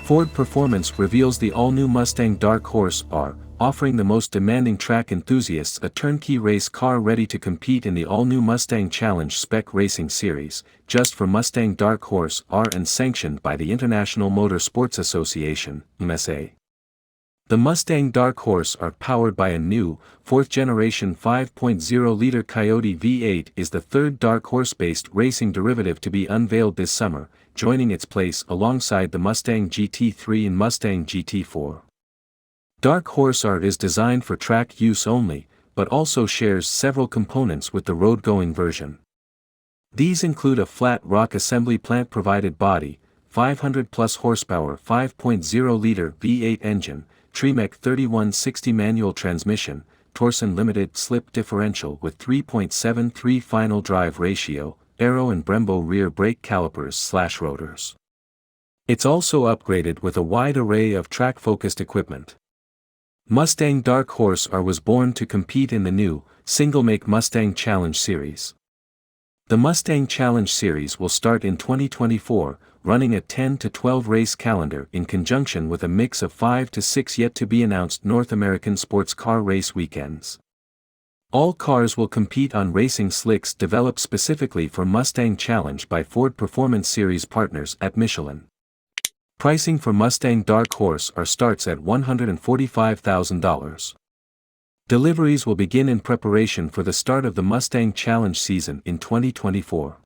Ford Performance reveals the all-new Mustang Dark Horse R, offering the most demanding track enthusiasts a turnkey race car ready to compete in the all-new Mustang Challenge Spec Racing Series, just for Mustang Dark Horse R and sanctioned by the International Motor Sports Association, IMSA. The Mustang Dark Horse are powered by a new, fourth-generation 5.0-liter Coyote V8 is the third Dark Horse-based racing derivative to be unveiled this summer, joining its place alongside the Mustang GT3 and Mustang GT4. Dark Horse R is designed for track use only, but also shares several components with the road-going version. These include a flat rock assembly plant-provided body, 500-plus horsepower 5.0-liter V8 engine, Tremec 3160 manual transmission, Torsen limited slip differential with 3.73 final drive ratio, Aero and Brembo rear brake calipers/rotors. It's also upgraded with a wide array of track-focused equipment. Mustang Dark Horse R was born to compete in the new, single-make Mustang Challenge Series. The Mustang Challenge Series will start in 2024, running a 10 to 12 race calendar in conjunction with a mix of 5 to 6 yet-to-be-announced North American sports car race weekends. All cars will compete on racing slicks developed specifically for Mustang Challenge by Ford Performance Series partners at Michelin. Pricing for Mustang Dark Horse R starts at $145,000. Deliveries will begin in preparation for the start of the Mustang Challenge season in 2024.